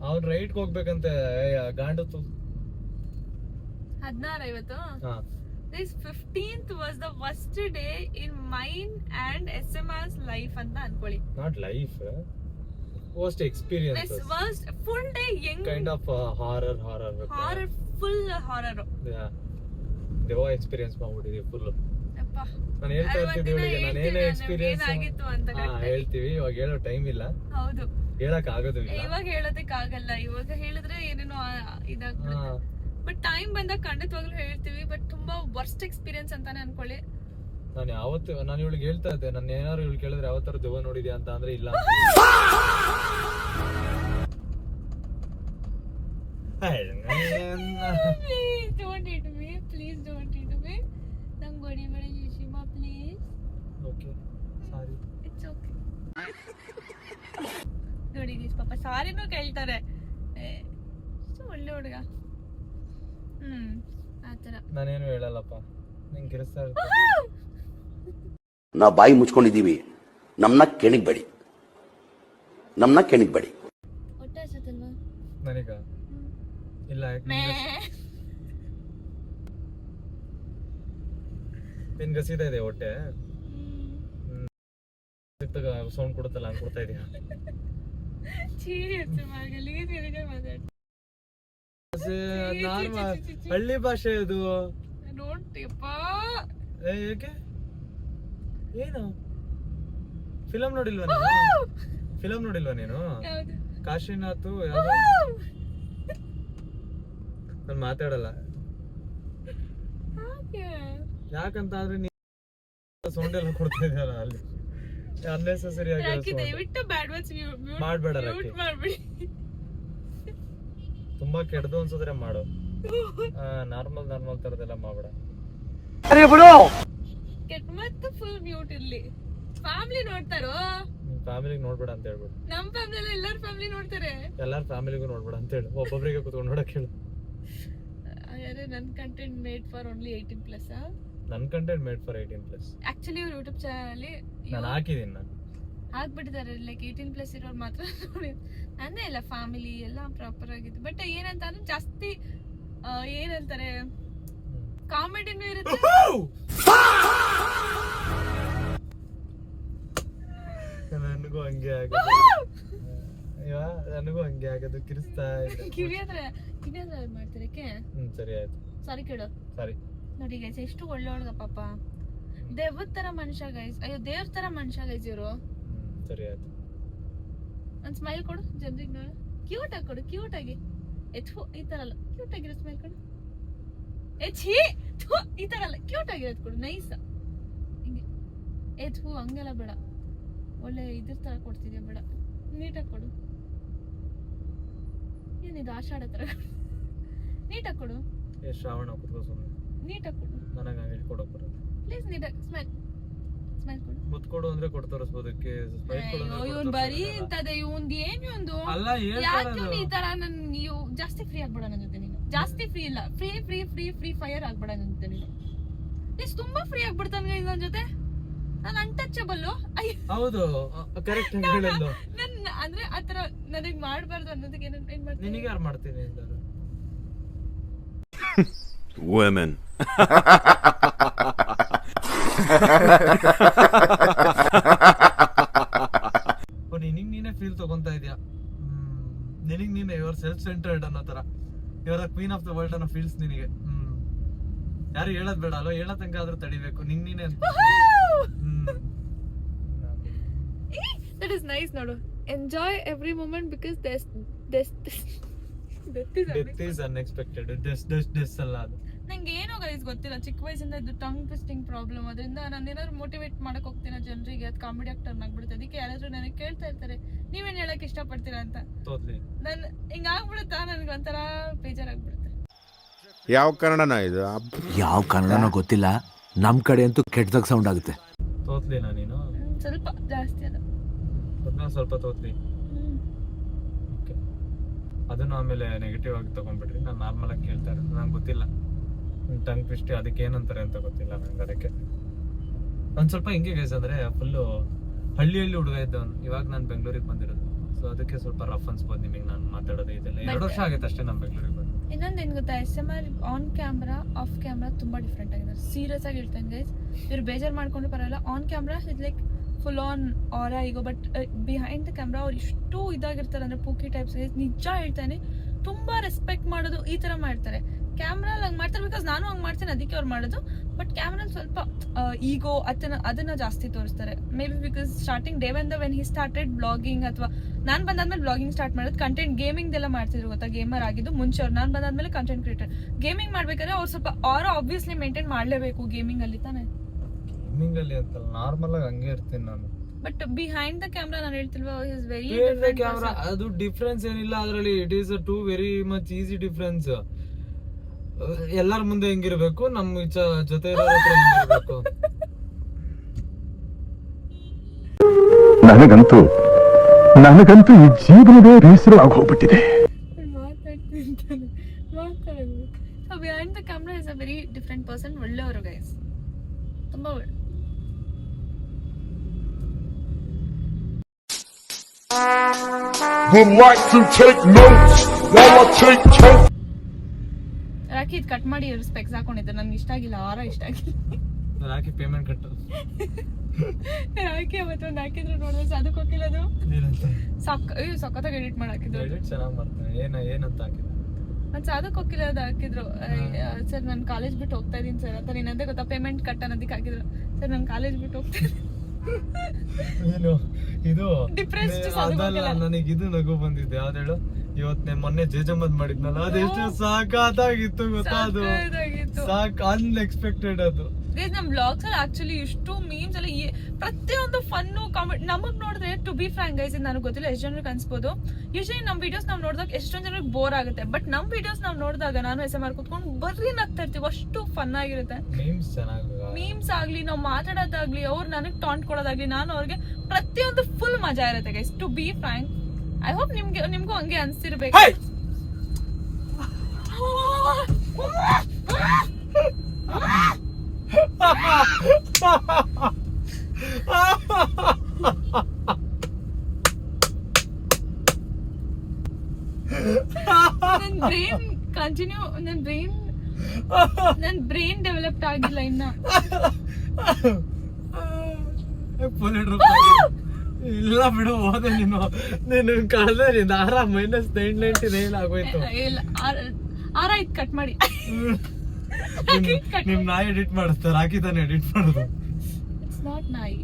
ಅವ್ನ್ ರೈಟ್ ಹೋಗ್ಬೇಕಂತೆ ಗಾಂಡು 16 ಇವತ್ತು. This 15th was the worst day in mine and SMR's life ಅಂತ ಅನ್ಕೊಳ್ಳಿ. Not life, worst experience. This was full day young kind of horror full horror. Yeah, ದೇವ ಎಕ್ಸ್ಪೀರಿಯನ್ಸ್ ಮಾಡ್ಬಿಟ್ಟಿದೀವಿ ಫುಲ್. ಅಪ್ಪ ನಾನು ಹೇಳ್ತಾ ಇರ್ತಿದ್ದೆ ಇವಳಿಗೆ ನಾನು ಏನೇ ಎಕ್ಸ್ಪೀರಿಯನ್ಸ್ ಏನಾಗಿತ್ತು ಅಂತ. ಹೇಳ್ತೀವಿ, ಇವಾಗ ಹೇಳೋ ಟೈಮ್ ಇಲ್ಲ. ಹೌದು, ಹೇಳಕ್ ಆಗೋದಿಲ್ಲ. ಇವಾಗ ಹೇಳೋದಕ್ಕೆ ಆಗಲ್ಲ. ಇವಾಗ ಹೇಳಿದ್ರೆ ಏನೇನೋ ಇದಾಗ್ಬಿಡುತ್ತೆ. ಬಟ್ ಟೈಮ್ ಬಂದಾಗ ಖಂಡಿತವಾಗ್ಲೂ ಹೇಳ್ತೀವಿ. ಬಟ್ ತುಂಬಾ ವರ್ಸ್ಟ್ ಎಕ್ಸ್ಪೀರಿಯನ್ಸ್ ಅಂತಾನೆ ಅನ್ಕೊಳ್ಳಿ. ನಾನು ಇವಳಿಗೆ ಹೇಳ್ತಾ ಇದ್ದೆ, ನಾನು ಏನಾದ್ರು ಇವಳು ಕೇಳಿದ್ರೆ ಯಾವತ್ತಾರು ದೆವ್ವ ನೋಡಿದ್ಯಾ ಅಂತ ಅಂದ್ರೆ ಇಲ್ಲ. Please don't hit me. ನಂಗೆ ಹೊಡಿಬೇಡ ಶಿಶಿಮಾ please. Okay sorry. It's okay. ನೋಡಿ ಪಾಪ ಸಾರಿನೂ ಕೇಳ್ತಾರೆ. ಒಳ್ಳೆ ಹುಡುಗ. ಆತರ ನಾನೇನು ಹೇಳಲ್ಲಪ್ಪ. ನಿಂಗೆ ಕಿರಿಸ್ತಾ ಇರ್ತೀನಿ. ನಾವು ಬಾಯಿ ಮುಚ್ಕೊಂಡಿದ್ದೀವಿ, ನಮ್ಮನ್ನ ಕೆಣಿಗ್ಬೇಡಿ. ಹೊಟ್ಟೆ ಹಸತ್ತಲ್ವಾ ನನಗ? ಇಲ್ಲ, ನಿನ್ಗೆ ಹಸಿತಾ ಇದೆ ಹೊಟ್ಟೆ? ಸೌಂಡ್ ಕೊಡುತ್ತಲ್ಲ ಹಂಗೆ ಕೊಡ್ತಾ ಇದೀಯ. ಹಳ್ಳಿ ಭಾಷೆ ಇದು. ಏಕೆ? ಏನು ಫಿಲಂ ನೋಡಿಲ್ವಾ ನೀನು? ಕಾಶಿನಾಥ್ ನಾನು ಮಾತಾಡಲ್ಲ. ಯಾಕಂತ ಆದ್ರೆ ನೀ ಸೌಂಡ್ ಎಲ್ಲ ಕೊಡ್ತಾ ಇದೆಯಲ್ಲ ಅಲ್ಲಿ. ಅನ್ನೆಸೆಸರಿ ಆಗಿ ದಯವಿಟ್ಟು ಬ್ಯಾಡ್ ವರ್ಡ್ಸ್ ಮಾಡ್ಬೇಡ. ತುಂಬಾ ಕೆಡ್ದು ಅನ್ಸಿದ್ರೆ ಮಾಡು. ನಾರ್ಮಲ್ ತರದೆಲ್ಲ ಮಾಡ್ಬೇಡ. ಕೆಟ್ಟ ಮತ್ತೆ ಫುಲ್ ಮ್ಯೂಟ್ ಇರ್ಲಿ. ಫ್ಯಾಮಿಲಿ ನೋಡ್ತಾರೋ? ನಿಮ್ ಫ್ಯಾಮಿಲಿಗೆ ನೋಡ್ಬೇಡ ಅಂತ ಹೇಳ್ಬಿಡು. ನಮ್ ಫ್ಯಾಮಿಲಿ ಎಲ್ಲಾರ ಫ್ಯಾಮಿಲಿ ನೋಡ್ತಾರೆ. ಎಲ್ಲಾರ ಫ್ಯಾಮಿಲಿಗೂ ನೋಡ್ಬೇಡ ಅಂತ ಹೇಳು. ಒಬ್ಬೊಬ್ರಿಗೆ ಕುತ್ಕೊಂಡು ನೋಡಕ್ ಹೇಳು. ಅರೆ ನನ್ ಕಂಟೆಂಟ್ ಮೇಡ್ ಫಾರ್ ಓನ್ಲಿ 18+. ನನ್ ಕಂಟೆಂಟ್ ಮೇಡ್ ಫಾರ್ 18+. ಆಕ್ಚುಲಿ ಇವ್ರ ಯೂಟ್ಯೂಬ್ ಚಾನಲ್ ಅಲ್ಲಿ ನಾನು ಹಾಕಿದೀನಿ. ನಾನು ಹಾಕ್ಬಿಟ್ಟಿದ್ದಾರೆ ಲೈಕ್ 18+ ಇರೋರು ಮಾತ್ರ ನೋಡಿ. ಅಂದೇ ಇಲ್ಲ ಫ್ಯಾಮಿಲಿ ಎಲ್ಲ ಪ್ರಾಪರ್ ಆಗಿದೆ. ಬಟ್ ಏನಂತ ಅಂದ್ರೆ ಜಾಸ್ತಿ ಏನಂತಾರೆ ಕಾಮಿಡಿನೂ ಇರುತ್ತೆ. ನನಗೂ ಹಂಗೆ ಆಗೋದು ಕಿರಿಸ್ತಾ ಇದೆ. ಕಿವಿಯಾದ್ರೆ ಮಾಡ್ತಾರೆ. ಸರಿ ಆಯ್ತು. ಸಾರಿ ಕೇಳು. ಸರಿ ನೋಡಿ ಗೈಸ್ ಎಷ್ಟು ಒಳ್ಳೆ ಹುಡುಗ ಪಾಪ. ದೇವದ ತರ ಮನುಷ್ಯ ಗೈಸ್. ಅಯ್ಯೋ ದೇವ್ರ ತರ ಮನುಷ್ಯ ಗೈಸ್ ಇವರು. ಸರಿ ಆಯ್ತು. ಒಂದ್ ಸ್ಮೈಲ್ ಕೊಡು ಜನರಿಗೆ ನೋಡು. ಕ್ಯೂಟ್ ಆಗಿ ಕೊಡು. ಕ್ಯೂಟ್ ಆಗಿ ಎಥು ಈ ತರ ಅಲ್ಲ. ಕ್ಯೂಟ್ ಆಗಿರೋ ಸ್ಮೈಲ್ ಕೊಡು. ಈ ತರ ಅಲ್ಲ. ಕ್ಯೂಟ್ ಆಗಿರೋದು ಕೊಡು. ನೈಸ್ ಹಿಂಗೆ. ಎಥು ಹಂಗೆಲ್ಲ ಬೇಡ. ಒಳ್ಳೆ ಇದ್ರ ತರ ಕೊಡ್ತಿದ್ಯಾ ಬೇಡ. ನೀಟಾಗಿ ಕೊಡು. ಏನಿದು ಆಷಾಢ ತರ. ನೀಟಾಗಿ ಕೊಡು. ಶ್ರಾವಣ ಕುತ್ಕೋ ಸುಮ್ಮನೆ. ನೀಟಾಗಿ ಕೊಡು. ನನಗೆ ಹಂಗೆ ಕೊಡೋಕೆ ಬರೋದು. ಪ್ಲೀಸ್ ನೀಟಾಗಿ ಸ್ಮೈಲ್ ಕೊಡು. ಮುತ್ತು ಕೊಡು ಅಂದ್ರೆ ಕೊಟ್ಟು ತೋರಿಸ್ಬೋದಕ್ಕೆ. ಸ್ಮೈಲ್ ಕೊಡು ಅಂದ್ರೆ ಇವ್ನ್ ಬರೀ ಇಂತದೆ. ಇವ್ನ್ದು ಏನು ಒಂದು ಅಲ್ಲ ಯಾಕೆ ಈ ತರ ನೀವು ಜಾಸ್ತಿ ಫ್ರೀ ಆಗ್ಬೇಡ ನನ್ನ ಜೊತೆ. ನೀನು ಜಾಸ್ತಿ ಫ್ರೀ ಇಲ್ಲ. ಫ್ರೀ ಫೈರ್ ಆಗ್ಬೇಡ ನನ್ನ ಜೊತೆ. ನೀನು ತುಂಬಾ ಫ್ರೀ ಆಗ್ಬಿಡ್ತಾನೆ ನನ್ನ ಜೊತೆ. ನಾನು ಅನ್ಟಚಬಲ್. ಹೌದು ಕರೆಕ್ಟ್ ಹೇಳಿದ್ದು. ನನ್ನ ಅಂದ್ರೆ ಆತರ ನನಗ್ ಮಾಡ್ಬಾರ್ದು ಅನ್ನೋದಕ್ಕೆ ಏನ್ ಮಾಡ್ತೀನಿ. ನಿನಗೆ ಯಾರು ಮಾಡ್ತೀನಿ ಅಂತ women ನಿನಗ್ ನೀನೇ ಫೀಲ್ ತಗೊಂತಾ ಇದೀಯ. ನಿನಗ್ ನೀನೆ ಯುವರ್ ಸೆಲ್ಫ್ ಸೆಂಟರ್ಡ್ ಅನ್ನೋ ತರ. Your queen of the world ಅನ್ನೋ ಫೀಲ್ಸ್ ನಿನಗೆ. ಯಾರು ಹೇಳೋದ್ ಬೇಡ ಅಲ್ವಾ? ಹೇಳೋ ತನಕ ಆದ್ರೂ ತಡಿಬೇಕು. ನಿಂಗ್ ನೀನೆ That is nice ನೋಡು. Enjoy every moment because death is unexpected. Death ಅಲ್ಲ ಅದು. ನಂಗೆ ಏನೋ ಗೈಸ್ ಗೊತ್ತಿಲ್ಲ. ಚಿಕ್ಕ ವಯಸ್ಸಿಂದ ಇದು ಟಂಗ್ ಟ್ವಿಸ್ಟಿಂಗ್ ಪ್ರಾಬ್ಲಮ್. ಅದರಿಂದ ನಾನು ಏನಾದ್ರು ಮೋಟಿವೇಟ್ ಮಾಡಕ್ ಹೋಗ್ತೀನಿ ಜನರಿಗೆ. ಅದು ಕಾಮಿಡಿ ಆಕ್ಟರ್ ಆಗ್ಬಿಡುತ್ತೆ. ಅದಕ್ಕೆ ಯಾರಾದ್ರೂ ನನಗೆ ಕೇಳ್ತಾ ಇರ್ತಾರೆ ನೀವೇನ್ ಹೇಳಕ್ ಇಷ್ಟಪಡ್ತೀರಾ ಅಂತ. ನನ್ ಹಿಂಗಾಗ್ಬಿಡುತ್ತಾ ನನ್ಗೆ ಒಂಥರ ಬೇಜಾರಾಗ್ಬಿಡುತ್ತೆ. ಯಾವ ಕನ್ನಡನ ಇದು? ಯಾವ ಕನ್ನಡನೋ ಗೊತ್ತಿಲ್ಲ. ನಮ್ ಕಡೆ ಅಂತೂ ಕೆಟ್ಟದಾಗ ಸೌಂಡ್ ಆಗುತ್ತೆ. ತೋತ್ಲಿನಾ ನೀನು? ಸ್ವಲ್ಪ ಜಾಸ್ತಿ ಅದ. ಸ್ವಲ್ಪ ತೋತ್ಲಿ. ಅದನ್ನು ಆಮೇಲೆ ನೆಗೆಟಿವ್ ಆಗಿ ತಗೊಂಡ್ಬಿಡ್ರಿ. ನಾನು ನಾರ್ಮಲ್ ಆಗಿ ಕೇಳ್ತಾ ಇರೋದು. ನಂಗೆ ಗೊತ್ತಿಲ್ಲ ಟಂಗ್ ಟ್ವಿಸ್ಟ್ ಅದಕ್ಕೆ ಏನಂತಾರೆ ಅಂತ ಗೊತ್ತಿಲ್ಲ ನಂಗೆ. ಅದಕ್ಕೆ ಒಂದ್ ಸ್ವಲ್ಪ ಹಿಂಗೆ ಗೈಸ್ ಅಂದ್ರೆ ಫುಲ್ಲು ಹಳ್ಳಿಯಲ್ಲಿ ಹುಡುಗ ಇದ್ದವನು. ಇವಾಗ ನಾನು ಬೆಂಗಳೂರಿಗೆ ಬಂದಿರೋದು. ಸೊ ಅದಕ್ಕೆ ಸ್ವಲ್ಪ ರಫ್ ಅನ್ಸ್ಬೋದು ನಿಮಗೆ ನಾನು ಮಾತಾಡೋದು. ಇದೆಲ್ಲ 2 ವರ್ಷ ಆಗೈತೆ ಅಷ್ಟೇ ನಾನು ಬೆಂಗಳೂರಿಗೆ ಬಂದು. ಇನ್ನೊಂದು ಏನ್ ಗೊತ್ತಾ, SMR on camera off camera ತುಂಬಾ ಡಿಫ್ರೆಂಟ್ ಆಗಿದೆ. ಸೀರಿಯಸ್ ಆಗಿ ಹೇಳ್ತೇನೆ ಗೈಸ್. ಇವ್ರು ಬೇಜಾರು ಮಾಡ್ಕೊಂಡು ಬರಲ್ಲ. On camera is like full on aura ego. But behind the camera ಅವ್ರು ಇಷ್ಟು ಇದಾಗಿರ್ತಾರೆ ಅಂದ್ರೆ ಪೂಕಿ ಟೈಪ್ಸ್. ನಿಜ ಹೇಳ್ತಾನೆ ತುಂಬಾ ರೆಸ್ಪೆಕ್ಟ್ ಮಾಡೋದು ಈ ತರ ಮಾಡ್ತಾರೆ. ಕ್ಯಾಮ್ರಲ್ಲಿ ಹಂಗೆ ಮಾಡ್ತಾರೆ ಬಿಕಾಸ್ ನಾನು ಹಂಗೆ ಮಾಡ್ತೀನಿ ಅದಕ್ಕೆ ಅವ್ರು ಮಾಡೋದು. ಬಟ್ ಕ್ಯಾಮ್ರಲ್ಲಿ ಸ್ವಲ್ಪ ಈಗೋ ಅದನ್ನ ಜಾಸ್ತಿ ತೋರಿಸ್ತಾರೆ. May be because starting day when he started blogging ಅಥವಾ ನಾನು ಬಂದಾದ್ಮೇಲೆ ಬ್ಲಾಗಿಂಗ್ ಸ್ಟಾರ್ಟ್ ಮಾಡೋದು. ಕಂಟೆಂಟ್ ಗೇಮಿಂಗ್ ಎಲ್ಲ ಮಾಡ್ತಿದ್ರು ಗೊತ್ತಾ. ಗೇಮರ್ ಆಗಿದ್ದು ಮುಂಚೆ ಅವ್ರು. ನಾನು ಬಂದಾದ್ಮೇಲೆ ಕಂಟೆಂಟ್ ಕ್ರಿಯೇಟರ್. ಗೇಮಿಂಗ್ ಮಾಡ್ಬೇಕಾದ್ರೆ ಅವ್ರು ಸ್ವಲ್ಪ ಆಬ್ವಿಯಸ್ಲಿ ಮೇಂಟೈನ್ ಮಾಡ್ಲೇಬೇಕು ಗೇಮಿಂಗ್ ಅಲ್ಲಿ ತಾನೆ. ಗೇಮಿಂಗ್ ಅಲ್ಲಿ ಅಂತ ನಾರ್ಮಲ್ ಆಗಿ ಹಂಗೆ ಇರ್ತೀನಿ ನಾನು. ಬಟ್ ಬಿಹೈಂಡ್ ದ ಕ್ಯಾಮ್ರಾ ನಾನು ಹೇಳ್ತಿಲ್ವಾ ಇಸ್ ವೆರಿ ಕ್ಯಾಮ್ರಾ ಅದು ಡಿಫ್ರೆನ್ಸ್ ಏನಿಲ್ಲ ಅದರಲ್ಲಿ. It is to very much easy difference. ಎಲ್ಲರ ಮುಂದೆ ಹೆಂಗಿರ್ಬೇಕು, ನಮ್ಮ ಜೊತೆ ಇರೋರ ಹತ್ರ ಹೆಂಗಿರ್ಬೇಕು. ನನಗಂತೂ ಈ ಜೀವನವೇ ಬೇಸರ ಆಗೋಗ್ಬಿಟ್ಟಿದೆ. Behind the camera is a very different person. ಒಳ್ಳೆಯವರು ಗೈಸ್, ತುಂಬಾ ಒಳ್ಳೆ. ರಾಕಿ ಇದು ಕಟ್ ಮಾಡಿ ಸ್ಪೆಕ್ಸ್ ಹಾಕೊಂಡಿದ್ದೆ. ನನ್ಗೆ ಇಷ್ಟ ಆಗಿಲ್ಲ. ಆರ ಇಷ್ಟ ಆಗಿಲ್ಲ. ರಾಕಿ ಪೇಮೆಂಟ್ ಕಟ್ಟು. ರಾಕಿ ಅವತ್ತೊಂದು ಹಾಕಿದ್ರು ನೋಡಿದ್ರೆ ಅದಕ್ಕೆ ಹೋಗಿಲ್ಲ. ಅದು ಸಖತ್ತಾಗಿ ಎಡಿಟ್ ಮಾಡಿ ಹಾಕಿದ್ರು. ಚೆನ್ನಾಗಿ ಮಾಡ್ತಾರೆ. ಏನಂತ ಹಾಕಿದ್ರು ಅದು ಸಾಧಕ್ ಹೋಗಿಲ್ಲ. ಅದು ಹಾಕಿದ್ರು ಸರ್ ನಾನು ಕಾಲೇಜ್ ಬಿಟ್ಟು ಹೋಗ್ತಾ ಇದೀನಿ ಸರ್ ಅಂತ. ನೀನಂದೇ ಗೊತ್ತಾ ಪೇಮೆಂಟ್ ಕಟ್ ಅನ್ನೋದಕ್ಕೆ ಹಾಕಿದ್ರು. ಸರ್ ನಾನು ಕಾಲೇಜ್ ಬಿಟ್ಟು ಹೋಗ್ತಾ ಇದ್ದೀನಿ. ಇದು ನನಗೆ ಇದು ನಗು ಬಂದಿದ್ದೆ. ಯಾವ್ದು ಹೇಳು? ಇವತ್ತು ಮೊನ್ನೆ ಜೇಜಮ್ಮದ್ ಮಾಡಿದ್ನಲ್ಲ, ಅದೆಷ್ಟು ಸಾಕಾಗಿತ್ತು ಗೊತ್ತಾ. ಅದು ಸಾಕ್ ಅನ್ಎಕ್ಸ್ಪೆಕ್ಟೆಡ್. ಅದು ಗೈಸ್ ನಮ್ಮ ಬ್ಲಾಗ್ಸ್ ಅಲ್ಲಿ ಆಕ್ಚುಲಿ ಇಷ್ಟು ಮೀಮ್ಸ್ ಎಲ್ಲ ಪ್ರತಿಯೊಂದು ಫನ್ನು ಕಾಮೆಂಟ್ ನಮಗ್ ನೋಡಿದ್ರೆ ಟು ಬಿ ಫ್ರಾಂಕ್ ಗೈಸ್ ನನಗೆ ಗೊತ್ತಿಲ್ಲ ಎಷ್ಟು ಜನರಿಗೆ ಅನ್ಸ್ಬೋದು. ಯೂಶಲಿ ನಮ್ಮ ವಿಡಿಯೋಸ್ ನಾವು ನೋಡಿದಾಗ ಎಷ್ಟೊಂದು ಜನರಿಗೆ ಬೋರ್ ಆಗುತ್ತೆ, ಬಟ್ ನಮ್ಮ ವಿಡಿಯೋಸ್ ನಾವು ನೋಡಿದಾಗ ನಾನು SMR ಕುತ್ಕೊಂಡು ಬರ್ರಿ ನಗ್ತಾ ಇರ್ತೀವಿ, ಅಷ್ಟು ಫನ್ ಆಗಿರುತ್ತೆ. ಮೀಮ್ಸ್ ಆಗ್ಲಿ, ನಾವು ಮಾತಾಡೋದಾಗ್ಲಿ, ಅವ್ರು ನನಗೆ ಟಾಂಟ್ ಕೊಡೋದಾಗ್ಲಿ, ನಾನು ಅವ್ರಿಗೆ ಪ್ರತಿಯೊಂದು ಫುಲ್ ಮಜಾ ಇರುತ್ತೆ guys to be frank. I hope ನಿಮ್ಗೂ ಹಂಗೆ ಅನ್ಸ್ತಿರ್ಬೇಕು. ನನ್ ಬ್ರೈನ್ ಡೆವಲಪ್ಡ್ ಆಗಿಲ್ಲ ಇನ್ನ. ಇಲ್ಲ ಬಿಡು, ಹೋದೆ ನೀನು ಕಳೆದ್ರೆ ಆರಾಮ್ -999 ಆಗೋಯ್ತು. ಇಲ್ಲ ಆರಾಯ್ತು, ಕಟ್ ಮಾಡಿ. ನಿಮ್ ನಾಯಿ ಎಡಿಟ್ ಮಾಡಿಸ್ತಾರೆ, ರಾಕಿ ತಾನೆ ಎಡಿಟ್ ಮಾಡೋದು. ಇಟ್ಸ್ ನಾಟ್ ನಾಯಿ,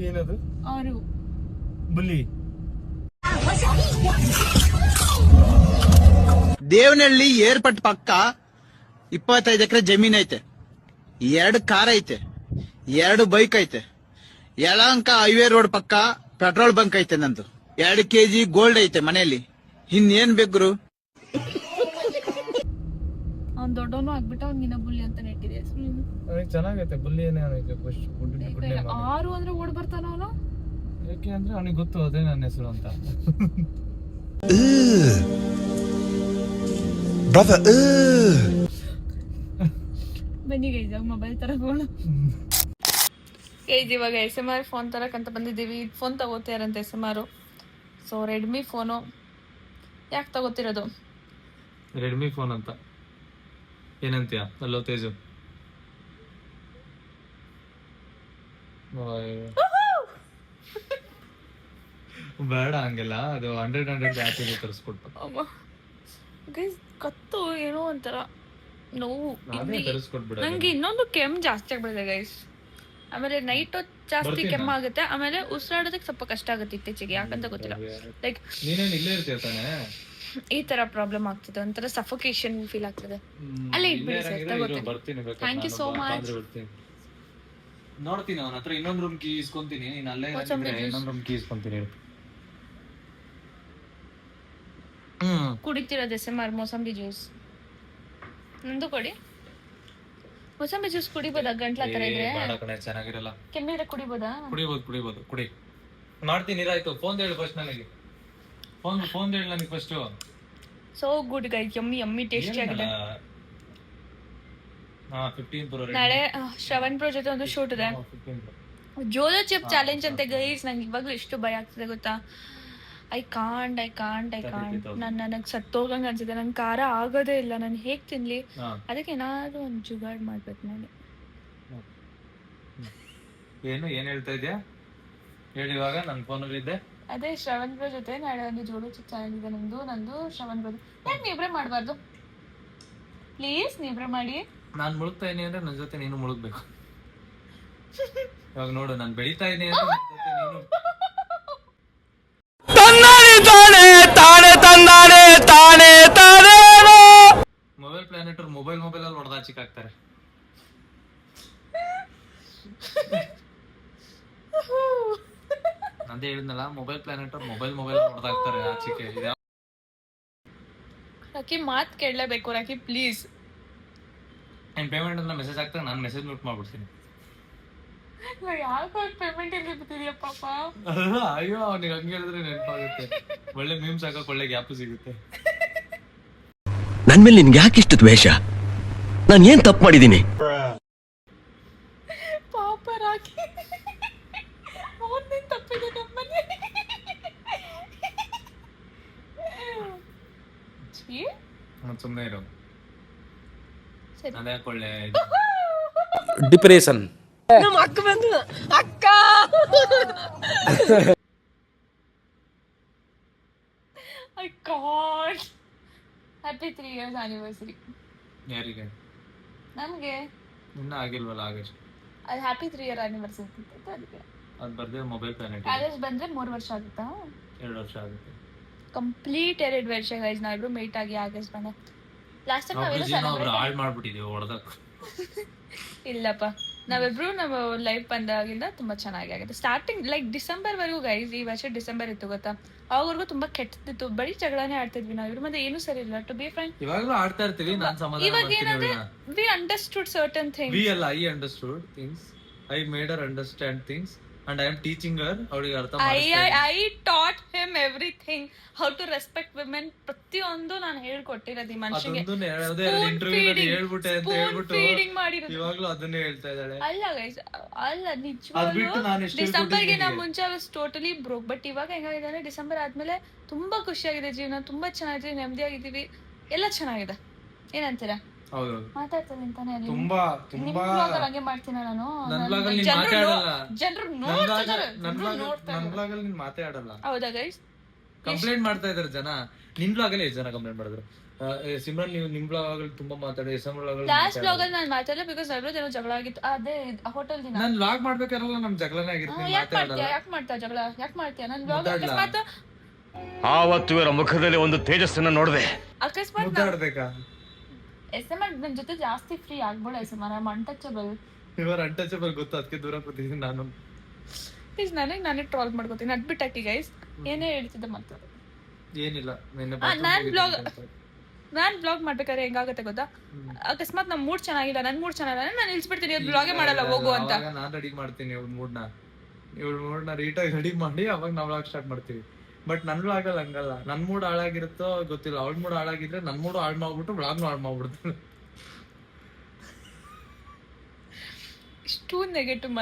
ಏನದು? ಆರು ಬುಲಿ. ದೇವನಹಳ್ಳಿ ಏರ್ಪಟ್ ಪಕ್ಕ 25 ಎಕರೆ ಜಮೀನ್ ಐತೆ, 2 ಕಾರ್ ಐತೆ, 2 ಬೈಕ್ ಐತೆ. ಯಲಹಂಕ ಹೈವೇ ರೋಡ್ ಪಕ್ಕ ಪೆಟ್ರೋಲ್ ಬಂಕ್ ಐತೆ ನಂದು. 2 kg ಗೋಲ್ಡ್ ಐತೆ ಮನೆಯಲ್ಲಿ. ಇನ್ನೇನ್ ಬೇಕು? ಅವ್ನ್ ದೊಡ್ಡವನು ಆಗ್ಬಿಟ್ಟ, ಅವ್ನಿಗಿನ್ನ ಬುಲ್ಲಿ ಅಂತ ನೆಟ್ಟಿದೆ. ಚೆನ್ನಾಗೈತೆ ಬುಲ್ಲಿ. ಏನೇ ಆರು ಅಂದ್ರೆ ಓಡ್ ಬರ್ತಾನ ಅವನು. ಯಾಕೆ ಅಂದ್ರೆ ಅವನಿಗೆ ಗೊತ್ತು ಅದೇ ನನ್ನ ಹೆಸರು ಅಂತ. ಬನ್ನಿ ಗೈಸ್ ಮೊಬೈಲ್ ತರಗೋಣ. ಗೈಸ್ ಇವಾಗ SMR ಫೋನ್ ತರಕಂತ ಬಂದಿದ್ದೀವಿ. ಫೋನ್ ತಗೋತೀರಂತೆ SMR. So Redmi phone. ಯಾಕೆ ತಗೋತಿರೋದು? ರೆಡ್ಮಿ ಫೋನ್ ಅಂತ ಏನಂತೀಯ? ಅಲ್ಲೋ ತೇಜು, ಬೇಡ ಹಂಗೆಲ್ಲ. ಅದು 100 ಆ್ಯಪಿಗೆ ತರಿಸ್ಕೊಟ್ಟು. ಗೈಸ್ ಕತ್ತು ಏನೋ ಒಂಥರ ನೋವು. ತರಿಸ್ಕೊಟ್ಬಿಡ. ನಂಗೆ ಇನ್ನೊಂದು ಕೆಮ್ಮು ಜಾಸ್ತಿ ಆಗ್ಬಿಡಿದೆ ಗೈಸ್. ಆಮೇಲೆ ನೈಟ್ ಜಾಸ್ತಿ ಕೆಮ್ಮಾಗುತ್ತೆ, ಆಮೇಲೆ ಉಸಿರಾಡೋದಕ್ಕೆ ಸ್ವಲ್ಪ ಕಷ್ಟ ಆಗುತ್ತೆ ಇತ್ತೀಚೆಗೆ, ಯಾಕಂತ ಗೊತ್ತಿಲ್ಲ. ಲೈಕ್ ನೀನೇನು ಇಲ್ಲೇ ಇರ್ತೀಯ ತಾನೆ? ಈ ತರ ಪ್ರಾಬ್ಲಮ್ ಆಗ್ತಿದೆ, ಒಂಥರ ಸಫೋಕೇಶನ್ ಫೀಲ್ ಆಗ್ತಿದೆ. ಅಲ್ಲೇ ಇಟ್ಬಿಡಿ ಸರ್, ತಗೋತೀನಿ. Thank you so much. ನೋಡ್ತೀನಿ, ಅವನ ಹತ್ರ ಇನ್ನೊಂದು ರೂಮ್ ಕೀ ಇಸ್ಕೊಂತೀನಿ. ನೀನು ಅಲ್ಲೇ ಇನ್ನೊಂದು ರೂಮ್ ಕೀ ಇಸ್ಕೊಂತೀನಿ. ಕುಡಿತಿರೋದು SMR ಮೋಸಂಬಿ ಜ್ಯೂಸ್. ನಂದು ಕೊಡಿ. ಮೋಸಂಬಿ ಜ್ಯೂಸ್ ಕುಡಿಬೋದಾ? ಗಂಟ್ಲ ತರ ಇದ್ರೆ ಚೆನ್ನಾಗಿರಲ್ಲ. ಕೆಮ್ಮಿದ್ರೆ ಕುಡಿಬೋದಾ? ಕುಡಿಬೋದು. ಕುಡಿ. ಮಾಡ್ತೀನಿ, ಇರಾಯ್ತು. ಫೋನ್ ಹೇಳು ಫಸ್ಟ್ ನನಗೆ. ಫೋನ್ ಹೇಳು ನನಗೆ first. So good guys, yummy tasty ಆಗಿದೆ. 15 Pro ನಾಳೆ ಶ್ರವಣ್ ಬ್ರೋ ಜೊತೆ ಒಂದು ಶೂಟ್ ಇದೆ, ಜೋಲೋ ಚಿಪ್ ಚಾಲೆಂಜ್ ಅಂತ ಗೈಸ್. ನಂಗೆ ಇವಾಗಲೂ ಎಷ್ಟು ಭಯ ಆಗ್ತಿದೆ ಗೊತ್ತಾ? I can't. ನನಗೆ ಸತ್ತೋಗಂಗೆ ಅನ್ಸುತ್ತೆ. ನನ್ ಖಾರ ಆಗೋದೇ ಇಲ್ಲ, ನಾನು ಹೇಗ್ ತಿನ್ಲಿ? ಅದಕ್ಕೆ ಏನಾದ್ರು ಒಂದು ಜುಗಾಡ್ ಮಾಡ್ಬೇಕು ನಾನು. ಏನ್ ಹೇಳ್ತಾ ಇದ್ಯಾ? ಹೇಳಿ ಇವಾಗ. ನನ್ನ ಫೋನಲ್ಲಿ ಇದ್ದೆ. ಅದೇ ಶ್ರವಣ್ ಬ್ರೋ ಜೊತೆ ನಾಳೆ ಒಂದು ಜೋಲೋ ಚಿಪ್ ಚಾಲೆಂಜ್ ಇದೆ ನಂದು ಶ್ರವಣ್ ಬ್ರೋ. ಯಾಕೆ ನೀವ್ರೆ ಮಾಡಬಾರ್ದು? ಪ್ಲೀಸ್ ನೀವ್ರೆ ಮಾಡಿ. ನಾನು ಮುಳುಗ್ತಾ ಇದೀನಿ ಅಂದ್ರೆ ನನ್ನ ಜೊತೆ ನೀನು ಮುಳುಗ್ಬೇಕು. ಇವಾಗ ನೋಡು, ನಾನು ಬೆಳೀತಾ ಇದೀನಿ ಅಂದ್ರೆ ನನ್ನ ಜೊತೆ ನೀನು. ಮೊಬೈಲ್ ಪ್ಲಾನೆಟ್ ಮೊಬೈಲ್ ಅಲ್ಲಿ ಹೊಡೆದ ಚಿಕ್ಕಾಗ್ತಾರೆ. ನಂದೇ ಹೇಳಿದ್ನಲ್ಲ, ಮೊಬೈಲ್ ಪ್ಲಾನೆಟ್ ಮೊಬೈಲ್ ಹೊಡೆದಾಕ್ತಾರೆ ಆಚಿಕೆ. ರಾಕಿ ಮಾತ್ ಕೇಳಲೇಬೇಕು ರಾಕಿ, ಪ್ಲೀಸ್. ಏನ್ ಪೇಮೆಂಟ್ ಅಂತ ಮೆಸೇಜ್ ಆಗ್ತದೆ, ನಾನು ಮೆಸೇಜ್ ಮ್ಯೂಟ್ ಮಾಡ್ಬಿಡ್ತೀನಿ. ಯಾಕೆ ಪೇಮೆಂಟ್ ಇಲ್ಲಿ ಬಿಟ್ಟಿದೀಯ ಪಾಪ? ಅಯ್ಯೋ, ಅವನಿಗೆ ಹಂಗೆ ಹೇಳಿದ್ರೆ ನೆನಪಾಗುತ್ತೆ. ಒಳ್ಳೆ ಮೀಮ್ಸ್ ಹಾಕಕ್ ಒಳ್ಳೆ ಗ್ಯಾಪ್ ಸಿಗುತ್ತೆ. ನನ್ ಮೇಲೆ ನಿನ್ಗೆ ಯಾಕೆ ಇಷ್ಟು ದ್ವೇಷ? ನಾನು ಏನ್ ತಪ್ಪು ಮಾಡಿದೀನಿ? ಪಾಪ ರಾಕಿ, ಅವನೇನ್ ತಪ್ಪಿದೆ ನಮ್ಮನೆ. ಸುಮ್ಮನೆ ಇರೋ. ಅದೇ ಒಳ್ಳೆ ಡಿಪ್ರೆಷನ್. ನಮ್ಮ ಅಕ್ಕ ಬಂದು ಅಕ್ಕ. I god. Happy 3 years anniversary. ಯಾರಿಗೆ? ನಮಗೆ. ಇನ್ನ ಆಗಿಲ್ವಲ್ಲ? ಆಗಸ್ಟ್. ಅದು ಹ್ಯಾಪಿ 3 year ಆನಿವರ್ಸರಿ ಅಂತ ಅದಕ್ಕೆ. ಅದು ಬರ್ದೇ ಮೊಬೈಲ್ ಪ್ಲಾನೆಟ್. ಆಗಸ್ಟ್ ಬಂದ್ರೆ 3 ವರ್ಷ ಆಗುತ್ತಾ? 2 ವರ್ಷ ಆಗುತ್ತೆ. ಕಂಪ್ಲೀಟ್ 2 ವರ್ಷ ಗೈಸ್. ನಾವಿಬ್ರು ಮೀಟ್ ಆಗಿ ಆಗಸ್ಟ್ ಬಂದೆ. ಲಾಸ್ಟ್ ಟೈಮ್ ನಾವೆಲ್ಲ ಹಾಳು ಮಾಡ್ಬಿಟ್ಟಿದೀವಿ ಹೊಡೆದಕ್ಕೆ. ಇಲ್ಲಪ್ಪ, ನಾವಿಬ್ರು ನಾವು ಲೈಫ್ ಬಂದಾಗಿಂದ ತುಂಬಾ ಚೆನ್ನಾಗಿ ಆಗಿದೆ. ಸ್ಟಾರ್ಟಿಂಗ್ ಲೈಕ್ ಡಿಸೆಂಬರ್ ವರೆಗೂ ಗೈಸ್, ಈ ವರ್ಷ ಡಿಸೆಂಬರ್ ಇತ್ತು ಗೊತ್ತಾ, ಅವಾಗವರೆಗೂ ತುಂಬಾ ಕೆಟ್ಟಿತ್ತು, ಬರೀ ಜಗಳನೇ ಆಡ್ತಿದ್ವಿ ನಾವು. ಇವ್ರ ಮತ್ತೆ ಏನು ಸರಿ ಇಲ್ಲ, ಟು ಬಿ ಫ್ರಾಂಕ್. ಇವಾಗ್ಲೂ ಆಡ್ತಾ ಇರ್ತೀವಿ, ನಾನ್ ಸಮಾಧಾನ ಇವಾಗ ಮಾಡ್ತೀನಿ ಏನಂದ್ರೆ ಅವ್ಳನ್ನ. We understood certain things. We ಅಲ್ಲ, I understood things. I made her understand things and I am teaching her. ಅವಳಿಗೆ ಅರ್ಥ I taught him everything, how to respect women. ಪ್ರತಿಯೊಂದು ನಾನು ಹೇಳ್ಕೊಟ್ಟಿರೋದು ಈ ಮನುಷ್ಯಗೆ. ಹೇಳ್ಬಿಟ್ಟೆ ಅಂತ ಹೇಳ್ಬಿಟ್ಟು ಫೀಡಿಂಗ್ ಮಾಡಿರೋದು ಇವಾಗ್ಲೂ ಅದನ್ನೇ ಹೇಳ್ತಾ ಇದ್ದಾಳೆ. ಅಲ್ಲ ಗೈಸ್, ಅಲ್ಲ ಅದ್ ಬಿಟ್ಟು ನಾನ್ ನಿಜವಾಗ್ಲೂ ಎಷ್ಟು ಡಿಸೆಂಬರ್ಗೆ ನಾ ಹೇಳ್ಕೊಟ್ಟಿದ್ದೀನಿ. ಮುಂಚೆ ವಾಸ್ ಟೋಟಲಿ ಬ್ರೋಕ್. ಬಟ್ ಇವಾಗ ಹೆಂಗಾಗಿದೆ, ಡಿಸೆಂಬರ್ ಆದ್ಮೇಲೆ ತುಂಬಾ ಖುಷಿಯಾಗಿದೆ ಜೀವನ, ತುಂಬಾ ಚೆನ್ನಾಗಿದೆ, ನೆಮ್ಮದಿಯಾಗಿದ್ದೀವಿ, ಎಲ್ಲ ಚೆನ್ನಾಗಿದೆ. ಏನಂತೀರಾ? ಹೌದೌದು, ಮಾತಾಡ್ತಾರೆ ಅಂತಾನೆ ಅಲ್ಲಿ ತುಂಬಾ ತುಂಬಾ. ಹಂಗೆ ಮಾಡ್ತೀನ ನಾನು. ನನ್ ಬ್ಲಾಗ್ ಅಲ್ಲಿ ನೀನ್ ಮಾತಾಡಲ್ಲ. ಜನರು ನನ್ ಬ್ಲಾಗ್ ಅಲ್ಲಿ ನೀನ್ ಮಾತಾಡಲ್ಲ. ಹೌದಾ ಗೈಸ್? ಕಂಪ್ಲೇಂಟ್ ಮಾಡ್ತಾ ಇದಾರೆ ಜನ. ನಿಮ್ ಬ್ಲಾಗ್ ಅಲ್ಲಿ ಎಷ್ಟು ಜನ ಕಂಪ್ಲೇಂಟ್ ಮಾಡಿದ್ರು? ಸಿಮ್ರನ್ ನೀವು ನಿಮ್ ಬ್ಲಾಗ್ ಅಲ್ಲಿ ತುಂಬಾ ಮಾತಾಡಿ, S M blog last blog ಅಲ್ಲಿ ನಾನು ಮಾತಾಡಲ್ಲ, ಬಿಕಾಸ್ ಎಲ್ಲರೂ ಜನ ಜಗಳ ಆಗಿತ್ತು ಅದೇ ಹೋಟೆಲ್ ದಿನ. ನಾನ್ ಬ್ಲಾಗ್ ಮಾಡ್ಬೇಕಾರಲ್ಲ ನಮ್ ಜಗಳನೇ ಆಗಿರ್ತೀನಿ, ಮಾತಾಡಲ್ಲ. ಯಾಕೆ ಮಾಡ್ತಾ ಜಗಳ? ಯಾಕೆ ಮಾಡ್ತೀಯ? ನನ್ನ ಬ್ಲಾಗ್ ಅಕಸ್ಮಾತ್ ಆವತ್ತು ಇವರ ಮುಖದಲ್ಲಿ ಒಂದು ತೇಜಸ್ಸನ್ನ ನೋಡಿದೆ. ಅಕಸ್ಮಾತ್ ಮುದ್ದಾಡ್ಬೇಕಾ? ಎಸ್.ಎಂ. ನನ್ ಜೊತೆ ಜಾಸ್ತಿ ಫ್ರೀ ಆಗ್ಬೋಳ ಎಸ್.ಎಂ. I am untouchable. ಇವರು ಅನ್ಟಚಬಲ್ ಗೊತ್ತು, ಅದಕ್ಕೆ ದೂರ ಕೂತಿದ್ದೀನಿ ನಾನು. ಪ್ಲೀಸ್ ನಾನೇ ಟ್ರಾಲ್ ಮಾಡ್ಕೋತೀನಿ, ಅದ್ಬಿಟ್ಟಾಕಿ ಗೈಸ್. ಏನೇ ಹೇಳ್ತಿದ್ದೆ ಮತ್ತೆ ಏನಿಲ್ಲ. ನಾನ್ ಬ್ಲಾಗ್ ಮಾಡ್ಬೇಕಾದ್ರೆ ಹೆಂಗಾಗತ್ತೆ ಗೊತ್ತಾ, ಅಕಸ್ಮಾತ್ ನಮ್ ಮೂಡ್ ಚೆನ್ನಾಗಿಲ್ಲ, ನನ್ ಮೂಡ್ ಚೆನ್ನಾಗಿಲ್ಲ, ನಾನು ನಿಲ್ಸ್ಬಿಡ್ತೀನಿ, ಅದು ಬ್ಲಾಗೇ ಮಾಡಲ್ಲ ಹೋಗು ಅಂತ. ನಾನ್ ರೆಡಿ ಮಾಡ್ತೀನಿ ಇವಳ ಮೂಡ್ನ ರೀಟಾಗಿ ರೆಡಿ ಮಾಡಿ ಅವಾಗ ನಾವ್ ಬ್ಲಾಗ್ ಸ್ಟಾರ್ಟ್ ಮಾಡ್ತೀವಿ. ಬಟ್ ನನ್ ಬ್ಲಾಗ್ ಅಲ್ಲಿ ಹಂಗಲ್ಲ. ನನ್ ಮೂಡ್ ಹಾಳಾಗಿರುತ್ತೋ ಗೊತ್ತಿಲ್ಲ, ಅವಳ ಮೂಡ್ ಹಾಳಾಗಿದ್ರೆ ನನ್ ಮೂಡ್ ಹಾಳು ಮಾಡ್ಬಿಟ್ಟು ಬ್ಲಾಗ್ನು ಹಾಳು ಮಾಡ್ಬಿಡ್ತೀನಿ. ಇಷ್ಟು ನೆಗೆಟಿವ್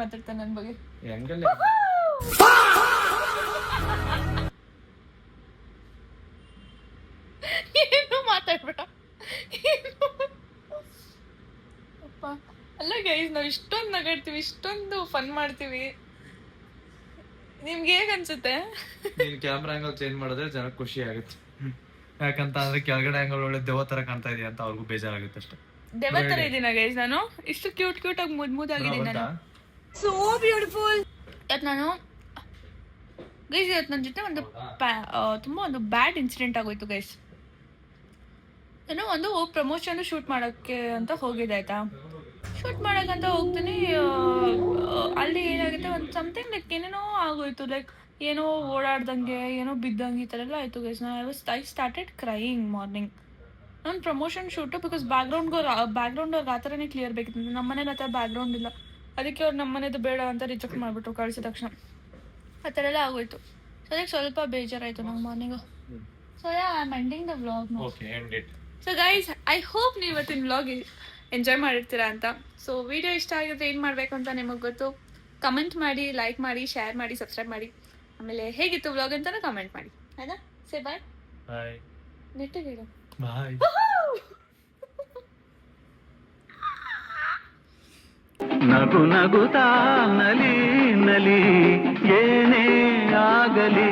ಮಾತಾಡ್ತಾರೆ ನನ್ ಬಗ್ಗೆ. ಹೆಂಗಲ್ಲ ಏನು ಮಾತಾಡ್ಬೇಡ. ಅಪ್ಪ ಅಲ್ಲ ಗೈಸ್, ನಾವ್ ಇಷ್ಟೊಂದು ನಗಾಡ್ತೀವಿ, ಇಷ್ಟೊಂದು ಫನ್ ಮಾಡ್ತೀವಿ, ನಿಮ್ಗೆ ಹೇಗ್ ಅನ್ಸುತ್ತೆ? ನೀನ್ ಕ್ಯಾಮ್ರಾ ಆಂಗಲ್ ಚೇಂಜ್ ಮಾಡಿದ್ರೆ ಜನಕ್ಕೆ ಖುಷಿ ಆಗುತ್ತೆ. ಯಾಕಂತ ಅಂದ್ರೆ ಕೆಳಗಡೆ ಆಂಗಲ್ ಒಳ್ಳೆ ದೆವ್ವ ತರ ಕಾಣ್ತಾ ಇದೆಯಾ ಅಂತ ಅವ್ರಿಗೂ ಬೇಜಾರಾಗುತ್ತೆ ಅಷ್ಟೇ. ದೆವ್ವ ತರ ಇದೀನ ಗೈಸ್ ನಾನು? ಇಷ್ಟು ಕ್ಯೂಟ್ ಆಗಿ ಮುದ್ದಾಗಿದ್ದೀನಿ ನಾನು, ಸೋ ಬ್ಯೂಟಿಫುಲ್. ಇವತ್ತು ನಾನು ಗೈಸ್, ಇವತ್ತು ನನ್ನ ಜೊತೆ ತುಂಬಾ ಒಂದು ಬ್ಯಾಡ್ ಇನ್ಸಿಡೆಂಟ್ ಆಗೋಯ್ತು ಗೈಸ್. ನಾನು ಒಂದು ಪ್ರಮೋಷನ್ ಶೂಟ್ ಮಾಡೋಕ್ಕೆ ಅಂತ ಹೋಗಿದ್ದೆ ಆಯ್ತಾ. ಶೂಟ್ ಮಾಡೋಕ್ಕಂತ ಹೋಗ್ತೀನಿ, ಅಲ್ಲಿ ಏನಾಗುತ್ತೆ, ಒಂದು ಸಮಥಿಂಗ್ ಲೈಕ್ ಏನೇನೋ ಆಗೋಯ್ತು, ಲೈಕ್ ಏನೋ ಓಡಾಡ್ದಂಗೆ, ಏನೋ ಬಿದ್ದಂಗೆ, ಈ ಥರ ಎಲ್ಲ ಆಯಿತು guys. I started crying morning. ನಾನು ಪ್ರಮೋಷನ್ ಶೂಟು, ಬಿಕಾಸ್ ಬ್ಯಾಕ್ಗ್ರೌಂಡ್ ಅವ್ರಿಗೆ ಆ ಥರನೇ ಕ್ಲಿಯರ್ ಬೇಕಿತ್ತು. ನಮ್ಮ ಮನೇಲಿ ಆ ಥರ ಬ್ಯಾಕ್ಗ್ರೌಂಡ್ ಇಲ್ಲ, ಅದಕ್ಕೆ ಅವ್ರು ನಮ್ಮ ಮನೇದು ಬೇಡ ಅಂತ ರಿಜೆಕ್ಟ್ ಮಾಡಿಬಿಟ್ರು ಕಳಿಸಿದ ತಕ್ಷಣ. ಆ ಥರ ಎಲ್ಲ ಆಗೋಯ್ತು. ಸೊ ಅದಕ್ಕೆ ಸ್ವಲ್ಪ ಬೇಜಾರಾಯಿತು ನಂಗೆ morning. So I am ending the vlog. So guys, I hope ನೀವು ಇವತ್ತಿನ ವ್ಲಾಗ್ ಎಂಜಾಯ್ ಮಾಡಿರ್ತೀರಾ ಅಂತ. ಸೊ ವಿಡಿಯೋ ಇಷ್ಟ ಆಗಿದ್ರೆ ಏನು ಮಾಡಬೇಕು ಅಂತ ನಿಮಗೆ ಗೊತ್ತು. ಕಮೆಂಟ್ ಮಾಡಿ, ಲೈಕ್ ಮಾಡಿ, ಶೇರ್ ಮಾಡಿ, ಸಬ್ಸ್ಕ್ರೈಬ್ ಮಾಡಿ. ಆಮೇಲೆ ಹೇಗಿತ್ತು ವ್ಲಾಗ್ ಅಂತಾನು ಕಮೆಂಟ್ ಮಾಡಿ, ಆಯ್ತಾ? ಸೇ ಬಾಯ್. ನೆಟ್ಟಿಗೆ ಬಾಯ್. ನಗು ನಗುತ್ತಾ ನಲಿ ನಲಿ ಏನೇ ಆಗಲಿ